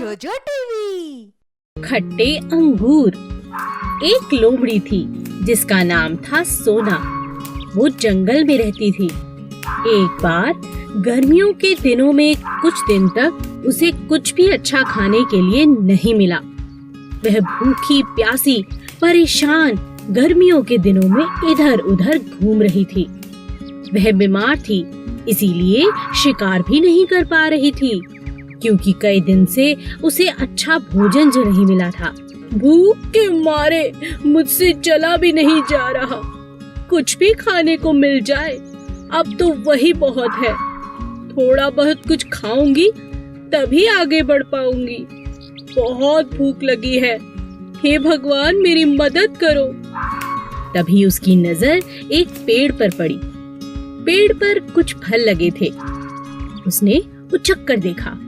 जोजो टीवी। खट्टे अंगूर। एक लोमड़ी थी जिसका नाम था सोना। वो जंगल में रहती थी। एक बार गर्मियों के दिनों में कुछ दिन तक उसे कुछ भी अच्छा खाने के लिए नहीं मिला। वह भूखी प्यासी परेशान गर्मियों के दिनों में इधर उधर घूम रही थी। वह बीमार थी, इसीलिए शिकार भी नहीं कर पा रही थी, क्योंकि कई दिन से उसे अच्छा भोजन जो नहीं मिला था। भूख के मारे मुझसे चला भी नहीं जा रहा। कुछ भी खाने को मिल जाए, अब तो वही बहुत है। थोड़ा बहुत कुछ खाऊंगी तभी आगे बढ़ पाऊंगी। बहुत भूख लगी है, हे भगवान मेरी मदद करो। तभी उसकी नजर एक पेड़ पर पड़ी। पेड़ पर कुछ फल लगे थे। उसने उछक कर देखा।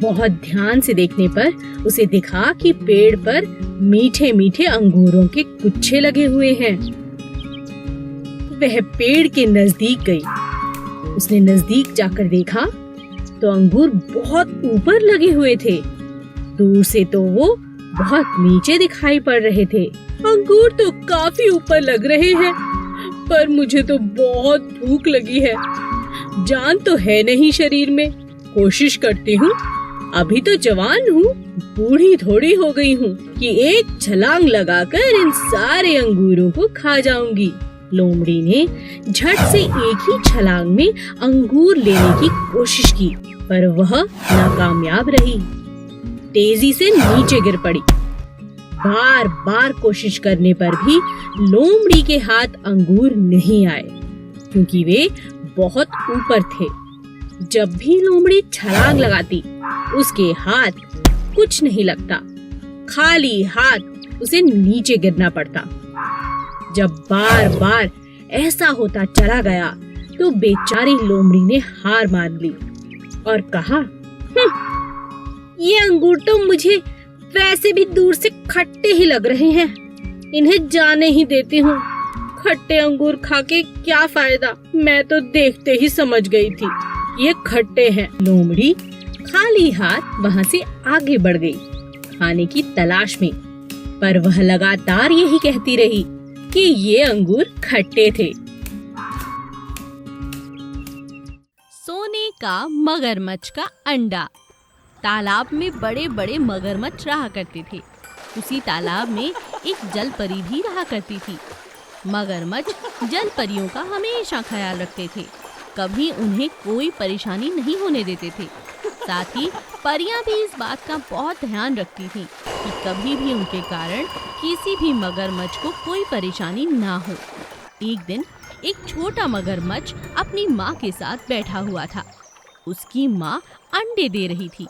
बहुत ध्यान से देखने पर उसे दिखा कि पेड़ पर मीठे मीठे अंगूरों के गुच्छे लगे हुए हैं। वह पेड़ के नजदीक गई। उसने नजदीक जाकर देखा तो अंगूर बहुत ऊपर लगे हुए थे। दूर से तो वो बहुत नीचे दिखाई पड़ रहे थे। अंगूर तो काफी ऊपर लग रहे हैं, पर मुझे तो बहुत भूख लगी है। जान तो है नहीं शरीर में। कोशिश करती हूँ, अभी तो जवान हूँ, बूढ़ी थोड़ी हो गई हूँ कि एक छलांग लगाकर इन सारे अंगूरों को खा जाऊंगी। लोमड़ी ने झट से एक ही छलांग में अंगूर लेने की कोशिश की, पर वह नाकामयाब रही। तेजी से नीचे गिर पड़ी। बार बार कोशिश करने पर भी लोमड़ी के हाथ अंगूर नहीं आए, क्योंकि वे बहुत ऊपर थे। जब भी लोमड़ी छलांग लगाती, उसके हाथ कुछ नहीं लगता, खाली हाथ उसे नीचे गिरना पड़ता। जब बार बार ऐसा होता चला गया तो बेचारी लोमड़ी ने हार मान ली और कहा, ये अंगूर तो मुझे वैसे भी दूर से खट्टे ही लग रहे हैं, इन्हें जाने ही देती हूँ। खट्टे अंगूर खा के क्या फायदा, मैं तो देखते ही समझ गई थी ये खट्टे हैं। लोमड़ी खाली हाथ वहाँ से आगे बढ़ गई खाने की तलाश में, पर वह लगातार यही कहती रही कि ये अंगूर खट्टे थे। सोने का मगरमच्छ का अंडा। तालाब में बड़े बड़े मगरमच्छ रहा करते थे। उसी तालाब में एक जल परी भी रहा करती थी। मगरमच्छ जल परियों का हमेशा ख्याल रखते थे, कभी उन्हें कोई परेशानी नहीं होने देते थे। साथ ही परियां भी इस बात का बहुत ध्यान रखती थीं कि कभी भी उनके कारण किसी भी मगरमच्छ को कोई परेशानी ना हो। एक दिन एक छोटा मगरमच्छ अपनी माँ के साथ बैठा हुआ था। उसकी माँ अंडे दे रही थी,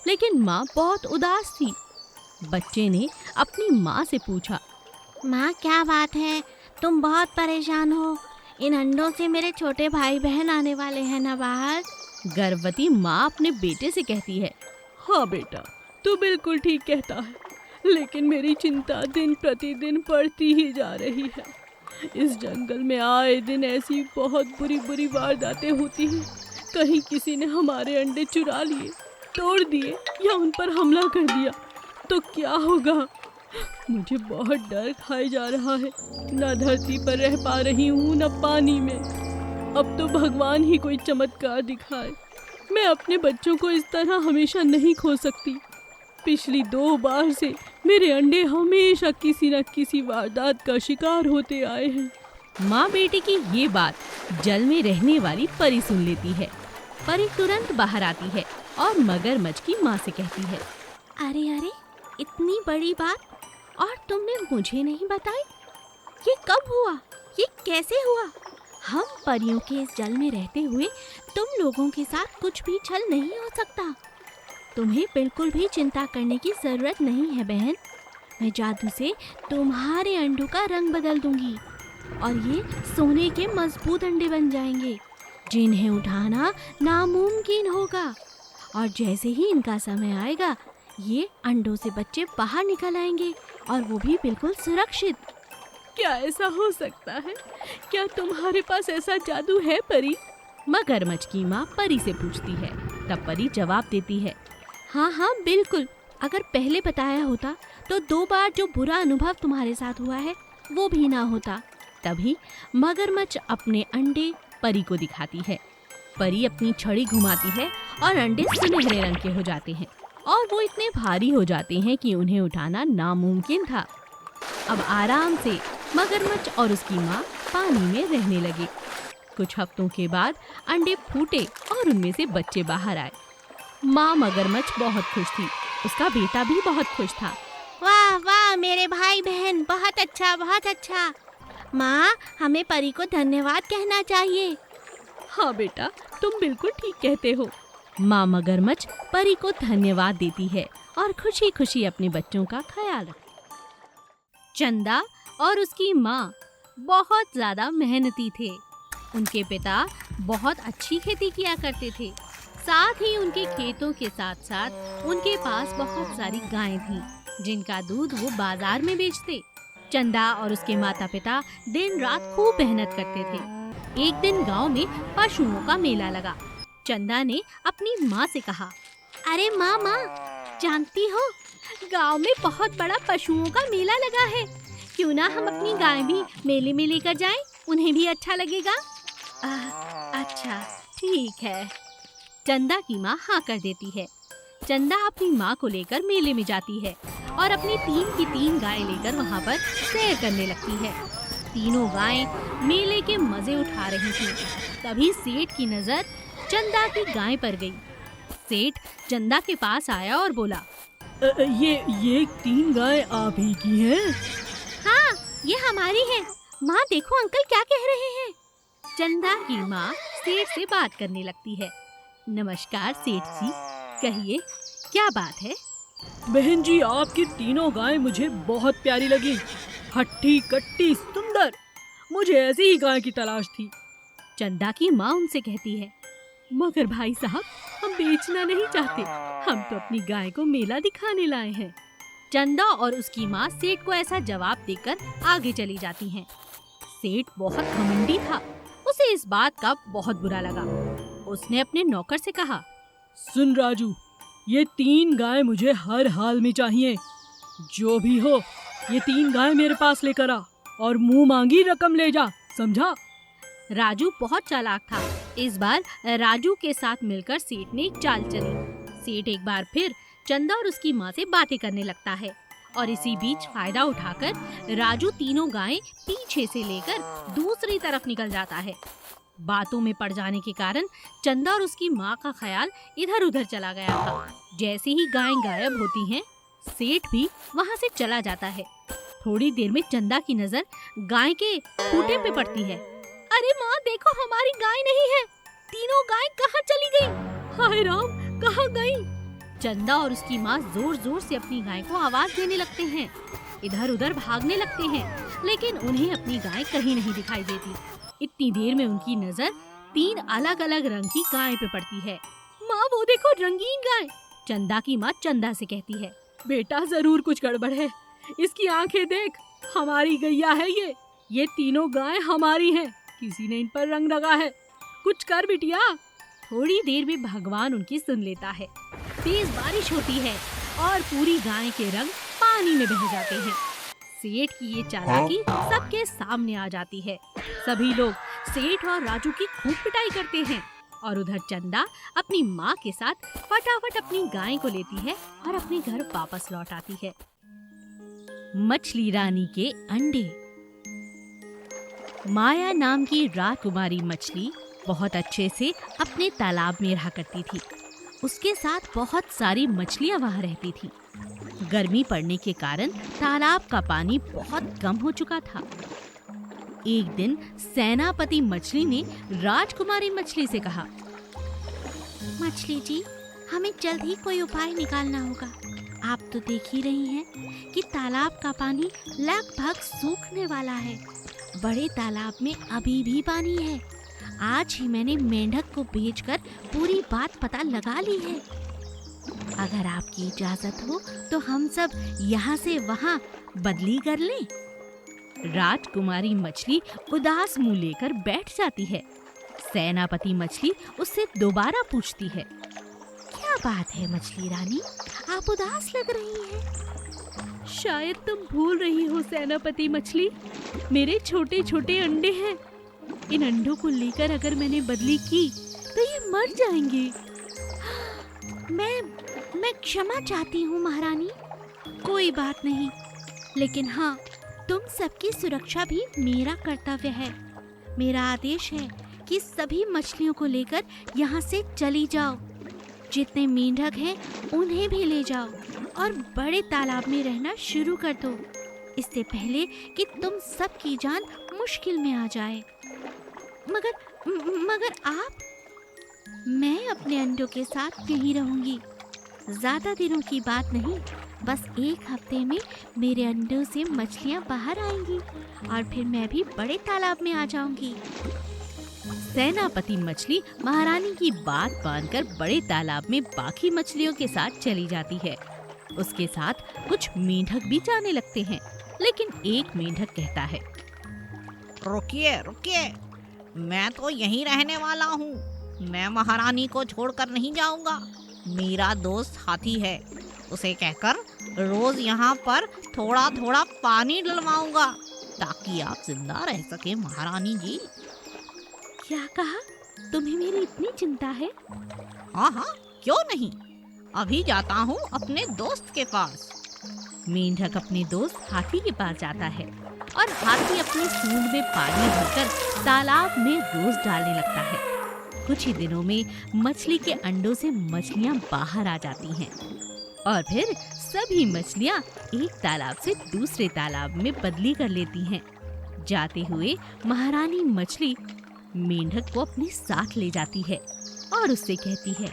लेकिन माँ बहुत उदास थी। बच्चे ने अपनी माँ से पूछा, माँ क्या बात है, तुम बहुत परेशान हो? इन अंडों से मेरे छोटे भाई बहन आने वाले हैं ना बाहर। गर्भवती माँ अपने बेटे से कहती है, हाँ बेटा, तू बिल्कुल ठीक कहता है, लेकिन मेरी चिंता दिन प्रतिदिन बढ़ती ही जा रही है। इस जंगल में आए दिन ऐसी बहुत बुरी बुरी वारदातें होती हैं। कहीं किसी ने हमारे अंडे चुरा लिए, तोड़ दिए या उन पर हमला कर दिया तो क्या होगा? मुझे बहुत डर खाए जा रहा है। न धरती पर रह पा रही हूँ, न पानी में। अब तो भगवान ही कोई चमत्कार दिखाए। मैं अपने बच्चों को इस तरह हमेशा नहीं खो सकती। पिछली 2 बार से मेरे अंडे हमेशा किसी न किसी वारदात का शिकार होते आए हैं। माँ बेटे की ये बात जल में रहने वाली परी सुन लेती है। परी तुरंत बाहर आती है और मगरमच्छ की माँ से कहती है, अरे अरे, इतनी बड़ी बात और तुमने मुझे नहीं बताई? ये कब हुआ? ये कैसे हुआ? हम परियों के इस जल में रहते हुए तुम लोगों के साथ कुछ भी छल नहीं हो सकता। तुम्हें बिल्कुल भी चिंता करने की जरूरत नहीं है बहन। मैं जादू से तुम्हारे अंडों का रंग बदल दूंगी और ये सोने के मजबूत अंडे बन जाएंगे, जिन्हें उठाना नामुमकिन होगा। और जैसे ही इनका समय आएगा, ये अंडों से बच्चे बाहर निकल आएंगे, और वो भी बिल्कुल सुरक्षित। क्या ऐसा हो सकता है? क्या तुम्हारे पास ऐसा जादू है परी? मगरमच्छ की माँ परी से पूछती है। तब परी जवाब देती है, हाँ हाँ बिल्कुल, अगर पहले बताया होता तो 2 बार जो बुरा अनुभव तुम्हारे साथ हुआ है वो भी ना होता। तभी मगरमच्छ अपने अंडे परी को दिखाती है। परी अपनी छड़ी घुमाती है और अंडे सुनहरे रंग के हो जाते हैं और वो इतने भारी हो जाते हैं कि उन्हें उठाना नामुमकिन था। अब आराम से मगरमच्छ और उसकी माँ पानी में रहने लगे। कुछ हफ्तों के बाद अंडे फूटे और उनमें से बच्चे बाहर आए। माँ मगरमच्छ बहुत खुश थी, उसका बेटा भी बहुत खुश था। वाह वाह मेरे भाई बहन, बहुत अच्छा बहुत अच्छा। माँ, हमें परी को धन्यवाद कहना चाहिए। हाँ बेटा, तुम बिल्कुल ठीक कहते हो। माँ मगरमच्छ परी को धन्यवाद देती है और खुशी खुशी अपने बच्चों का ख्याल रखती है। चंदा और उसकी माँ बहुत ज्यादा मेहनती थे। उनके पिता बहुत अच्छी खेती किया करते थे। साथ ही उनके खेतों के साथ साथ उनके पास बहुत सारी गायें थीं, जिनका दूध वो बाजार में बेचते। चंदा और उसके माता पिता दिन रात खूब मेहनत करते थे। एक दिन गांव में पशुओं का मेला लगा। चंदा ने अपनी माँ से कहा, अरे माँ, जानती हो, गांव में बहुत बड़ा पशुओं का मेला लगा है। क्यों ना हम अपनी गाय भी मेले में लेकर जाएं? उन्हें भी अच्छा लगेगा। अच्छा, ठीक है। चंदा की माँ हाँ कर देती है। चंदा अपनी माँ को लेकर मेले में जाती है और अपनी 3 की 3 गाय लेकर वहाँ पर सैर करने लगती है। तीनों गायें मेले के मजे उठा रही थीं। तभी सेठ की नजर चंदा की गाय पर गई। सेठ चंदा के पास आया और बोला, ये 3 गाय आप ही की हैं? हाँ, ये हमारी है। माँ देखो अंकल क्या कह रहे हैं। चंदा की माँ सेठ से बात करने लगती है। नमस्कार सेठ जी, कहिए क्या बात है? बहन जी, आपकी तीनों गायें मुझे बहुत प्यारी लगी। हट्टी कट्टी सुंदर, मुझे ऐसी ही गाय की तलाश थी। चंदा की माँ उनसे कहती है, मगर भाई साहब, हम बेचना नहीं चाहते, हम तो अपनी गाय को मेला दिखाने लाए हैं। चंदा और उसकी माँ सेठ को ऐसा जवाब देकर आगे चली जाती हैं। सेठ बहुत घमंडी था, उसे इस बात का बहुत बुरा लगा। उसने अपने नौकर से कहा, सुन राजू, ये 3 गाय मुझे हर हाल में चाहिए। जो भी हो, ये 3 गाय मेरे पास लेकर आ और मुंह मांगी रकम ले जा, समझा? राजू बहुत चालाक था। इस बार राजू के साथ मिलकर सेठ ने एक चाल चली। सेठ एक बार फिर चंदा और उसकी माँ से बातें करने लगता है और इसी बीच फायदा उठाकर राजू तीनों गायें पीछे से लेकर दूसरी तरफ निकल जाता है। बातों में पड़ जाने के कारण चंदा और उसकी माँ का ख्याल इधर उधर चला गया था। जैसे ही गायें गायब होती हैं, सेठ भी वहाँ से चला जाता है। थोड़ी देर में चंदा की नजर गाय के खूंटे पे पड़ती है। अरे माँ देखो, हमारी गाय नहीं है। तीनों गाय कहाँ चली गई? हाय राम, कहाँ गई? चंदा और उसकी माँ जोर जोर से अपनी गाय को आवाज देने लगते हैं। इधर उधर भागने लगते हैं, लेकिन उन्हें अपनी गाय कहीं नहीं दिखाई देती। इतनी देर में उनकी नजर 3 अलग अलग रंग की गाय पे पड़ती है। माँ वो देखो, रंगीन गाय। चंदा की माँ चंदा से कहती है, बेटा जरूर कुछ गड़बड़ है, इसकी आंखें देख, हमारी गैया है ये तीनों गाय हमारी हैं, किसी ने इन पर रंग लगा है, कुछ कर बिटिया। थोड़ी देर में भगवान उनकी सुन लेता है। तेज बारिश होती है और पूरी गाय के रंग पानी में बह जाते हैं। सेठ की ये चालाकी सबके सामने आ जाती है। सभी लोग सेठ और राजू की खूब पिटाई करते हैं और उधर चंदा अपनी माँ के साथ फटाफट अपनी गाय को लेती है और अपने घर वापस लौट आती है। मछली रानी के अंडे। माया नाम की राजकुमारी मछली बहुत अच्छे से अपने तालाब में रहा करती थी। उसके साथ बहुत सारी मछलियां वहाँ रहती थी। गर्मी पड़ने के कारण तालाब का पानी बहुत कम हो चुका था। एक दिन सेनापति मछली ने राजकुमारी मछली से कहा, मछली जी, हमें जल्द ही कोई उपाय निकालना होगा। आप तो देख ही रही हैं कि तालाब का पानी लगभग सूखने वाला है। बड़े तालाब में अभी भी पानी है। आज ही मैंने मेंढक को भेजकर पूरी बात पता लगा ली है। अगर आपकी इजाजत हो तो हम सब यहाँ से वहाँ बदली कर लें। राजकुमारी मछली उदास मुंह लेकर बैठ जाती है। सेनापति मछली उससे दोबारा पूछती है, क्या बात है मछली रानी, आप उदास लग रही हैं। शायद तुम भूल रही हो सेनापति मछली, मेरे छोटे छोटे अंडे हैं। इन अंडों को लेकर अगर मैंने बदली की तो ये मर जाएंगे। मैं क्षमा चाहती हूँ महारानी। कोई बात नहीं, लेकिन हाँ, तुम सबकी सुरक्षा भी मेरा कर्तव्य है। मेरा आदेश है कि सभी मछलियों को लेकर यहाँ से चली जाओ। जितने मेंढक हैं उन्हें भी ले जाओ और बड़े तालाब में रहना शुरू कर दो, इससे पहले कि तुम सबकी जान मुश्किल में आ जाए। मगर आप? मैं अपने अंडों के साथ यहीं रहूंगी। ज्यादा दिनों की बात नहीं, बस 1 हफ्ते में मेरे अंडों से मछलियां बाहर आएंगी और फिर मैं भी बड़े तालाब में आ जाऊंगी। सेनापति मछली महारानी की बात मानकर बड़े तालाब में बाकी मछलियों के साथ चली जाती है। उसके साथ कुछ मेंढक भी जाने लगते हैं, लेकिन एक मेंढक कहता है, रुकिए रुकिए, मैं तो यहीं रहने वाला हूँ। मैं महारानी को छोड़कर नहीं जाऊंगा। मेरा दोस्त हाथी है, उसे कहकर रोज यहाँ पर थोड़ा थोड़ा पानी डलवाऊंगा ताकि आप जिंदा रह सके महारानी जी। क्या कहा? तुम्हें मेरी इतनी चिंता है? हाँ हाँ, क्यों नहीं। अभी जाता हूँ अपने दोस्त के पास। मेंढक अपने दोस्त हाथी के पास जाता है और हाथी अपनी सूंड में पानी भरकर तालाब में रोज डालने लगता है। कुछ ही दिनों में मछली के अंडों से मछलियां बाहर आ जाती हैं और फिर सभी मछलियां एक तालाब से दूसरे तालाब में बदली कर लेती हैं। जाते हुए महारानी मछली मेंढक को अपने साथ ले जाती है और उससे कहती है,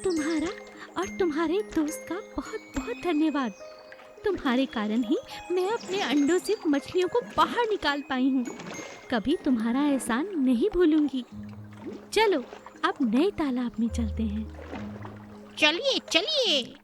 तुम्हारा और तुम्हारे दोस्त का बहुत बहुत धन्यवाद। तुम्हारे कारण ही मैं अपने अंडों से मछलियों को बाहर निकाल पाई हूँ। कभी तुम्हारा एहसान नहीं भूलूंगी। चलो अब नए तालाब में चलते हैं। चलिए चलिए।